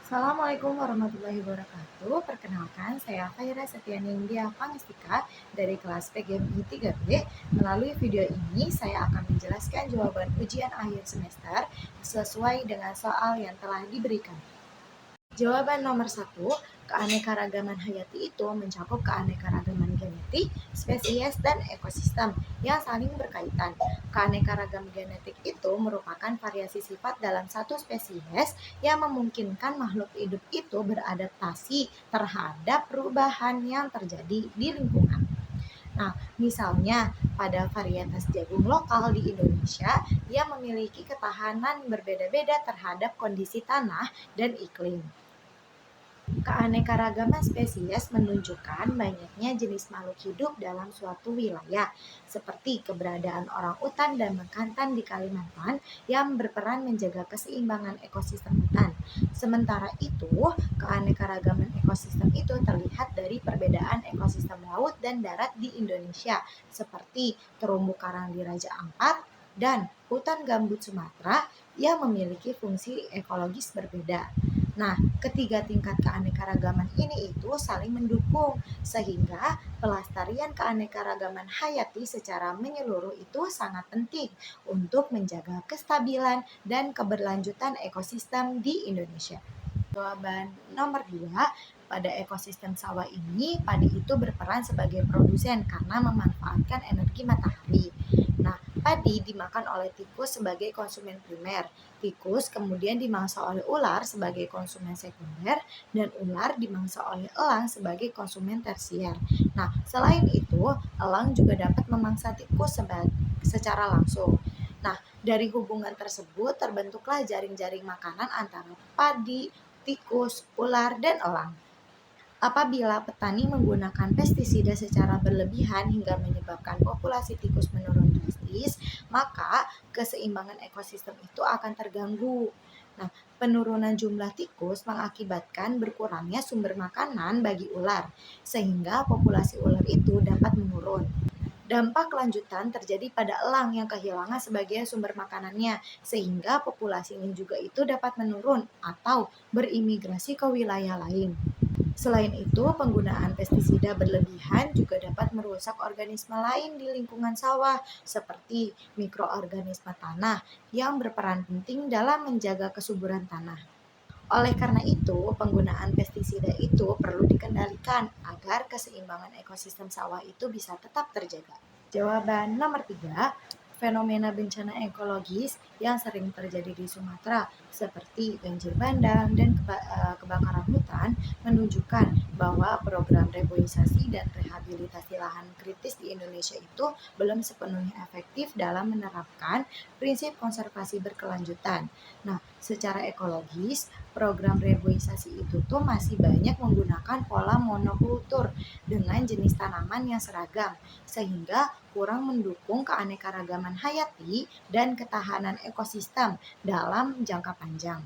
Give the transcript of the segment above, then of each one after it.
Assalamualaikum warahmatullahi wabarakatuh. Perkenalkan, saya Faira Setiani India Pangestika dari kelas PGMI 3B. Melalui video ini, saya akan menjelaskan jawaban ujian akhir semester sesuai dengan soal yang telah diberikan. Jawaban nomor 1, keanekaragaman hayati itu mencakup keanekaragaman genetik, spesies, dan ekosistem yang saling berkaitan. Keanekaragaman genetik itu merupakan variasi sifat dalam satu spesies yang memungkinkan makhluk hidup itu beradaptasi terhadap perubahan yang terjadi di lingkungan. Nah, misalnya pada varietas jagung lokal di Indonesia yang memiliki ketahanan berbeda-beda terhadap kondisi tanah dan iklim. Keanekaragaman spesies menunjukkan banyaknya jenis makhluk hidup dalam suatu wilayah, seperti keberadaan orang utan dan bekantan di Kalimantan yang berperan menjaga keseimbangan ekosistem hutan. Sementara itu, keanekaragaman ekosistem itu terlihat dari perbedaan ekosistem laut dan darat di Indonesia, seperti terumbu karang di Raja Ampat dan hutan gambut Sumatera yang memiliki fungsi ekologis berbeda. Nah, ketiga tingkat keanekaragaman ini itu saling mendukung sehingga pelestarian keanekaragaman hayati secara menyeluruh itu sangat penting untuk menjaga kestabilan dan keberlanjutan ekosistem di Indonesia. Jawaban nomor 2, pada ekosistem sawah ini, padi itu berperan sebagai produsen karena memanfaatkan energi matahari. Nah, padi dimakan oleh tikus sebagai konsumen primer. Tikus kemudian dimangsa oleh ular sebagai konsumen sekunder dan ular dimangsa oleh elang sebagai konsumen tersier. Nah, selain itu, elang juga dapat memangsa tikus secara langsung. Nah, dari hubungan tersebut terbentuklah jaring-jaring makanan antara padi, tikus, ular, dan elang. Apabila petani menggunakan pestisida secara berlebihan hingga menyebabkan populasi tikus menurun drastis, maka keseimbangan ekosistem itu akan terganggu. Nah, penurunan jumlah tikus mengakibatkan berkurangnya sumber makanan bagi ular, sehingga populasi ular itu dapat menurun. Dampak lanjutan terjadi pada elang yang kehilangan sebagian sumber makanannya, sehingga populasinya juga itu dapat menurun atau berimigrasi ke wilayah lain. Selain itu, penggunaan pestisida berlebihan juga dapat merusak organisme lain di lingkungan sawah, seperti mikroorganisme tanah yang berperan penting dalam menjaga kesuburan tanah. Oleh karena itu, penggunaan pestisida itu perlu dikendalikan agar keseimbangan ekosistem sawah itu bisa tetap terjaga. Jawaban nomor 3, fenomena bencana ekologis yang sering terjadi di Sumatera seperti banjir bandang dan kebakaran hutan menunjukkan bahwa program reboisasi dan rehabilitasi lahan kritis di Indonesia itu belum sepenuhnya efektif dalam menerapkan prinsip konservasi berkelanjutan. Nah, secara ekologis, program reboisasi itu tuh masih banyak menggunakan pola monokultur dengan jenis tanaman yang seragam, sehingga kurang mendukung keanekaragaman hayati dan ketahanan ekosistem dalam jangka panjang.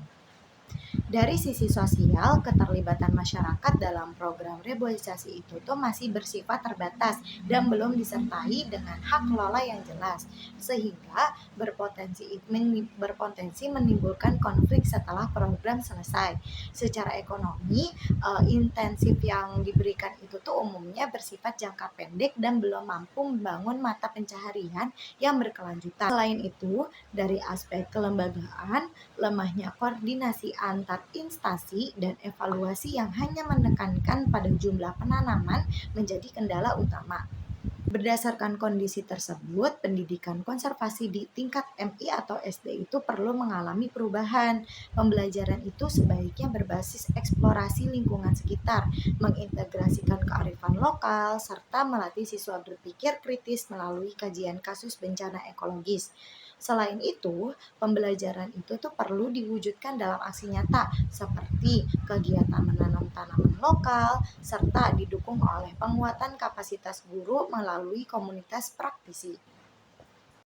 Dari sisi sosial, keterlibatan masyarakat dalam program reboisasi itu tuh masih bersifat terbatas dan belum disertai dengan hak kelola yang jelas, sehingga berpotensi menimbulkan konflik setelah program selesai. Secara ekonomi, intensif yang diberikan itu tuh umumnya bersifat jangka pendek dan belum mampu membangun mata pencaharian yang berkelanjutan. Selain itu, dari aspek kelembagaan, lemahnya koordinasi antar instansi dan evaluasi yang hanya menekankan pada jumlah penanaman menjadi kendala utama. Berdasarkan kondisi tersebut, pendidikan konservasi di tingkat MI atau SD itu perlu mengalami perubahan. Pembelajaran itu sebaiknya berbasis eksplorasi lingkungan sekitar, mengintegrasikan kearifan lokal, serta melatih siswa berpikir kritis melalui kajian kasus bencana ekologis. Selain itu, pembelajaran itu tuh perlu diwujudkan dalam aksi nyata seperti kegiatan menanam tanaman lokal serta didukung oleh penguatan kapasitas guru melalui komunitas praktisi.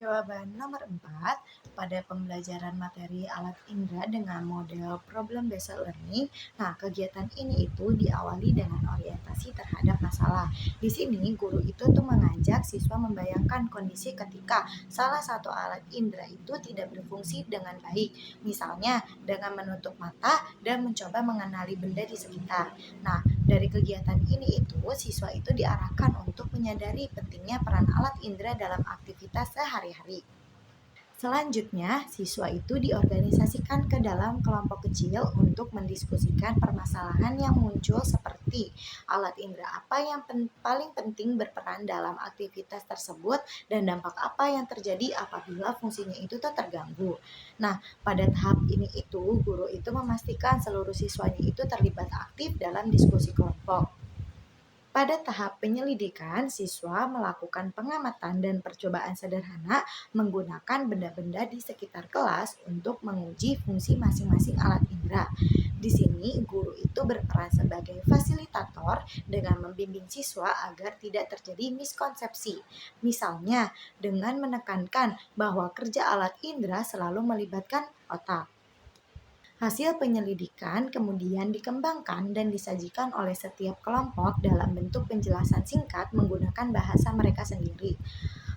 Jawaban nomor 4, pada pembelajaran materi alat indera dengan model problem based learning, nah kegiatan ini itu diawali dengan orientasi terhadap masalah. Di sini guru itu tuh mengajak siswa membayangkan kondisi ketika salah satu alat indera itu tidak berfungsi dengan baik, misalnya dengan menutup mata dan mencoba mengenali benda di sekitar. Nah, dari kegiatan ini itu siswa itu diarahkan untuk menyadari pentingnya peran alat indera dalam aktivitas sehari-hari. Selanjutnya, siswa itu diorganisasikan ke dalam kelompok kecil untuk mendiskusikan permasalahan yang muncul seperti alat indera apa yang paling penting berperan dalam aktivitas tersebut dan dampak apa yang terjadi apabila fungsinya itu terganggu. Nah, pada tahap ini itu guru itu memastikan seluruh siswanya itu terlibat aktif dalam diskusi kelompok. Pada tahap penyelidikan, siswa melakukan pengamatan dan percobaan sederhana menggunakan benda-benda di sekitar kelas untuk menguji fungsi masing-masing alat indera. Di sini, guru itu berperan sebagai fasilitator dengan membimbing siswa agar tidak terjadi miskonsepsi. Misalnya, dengan menekankan bahwa kerja alat indera selalu melibatkan otak. Hasil penyelidikan kemudian dikembangkan dan disajikan oleh setiap kelompok dalam bentuk penjelasan singkat menggunakan bahasa mereka sendiri.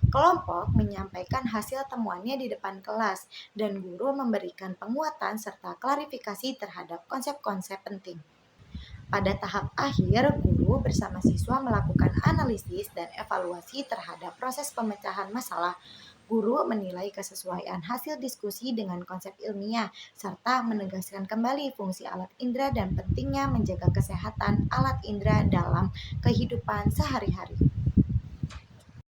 Kelompok menyampaikan hasil temuannya di depan kelas, dan guru memberikan penguatan serta klarifikasi terhadap konsep-konsep penting. Pada tahap akhir, guru bersama siswa melakukan analisis dan evaluasi terhadap proses pemecahan masalah. Guru menilai kesesuaian hasil diskusi dengan konsep ilmiah, serta menegaskan kembali fungsi alat indera dan pentingnya menjaga kesehatan alat indera dalam kehidupan sehari-hari.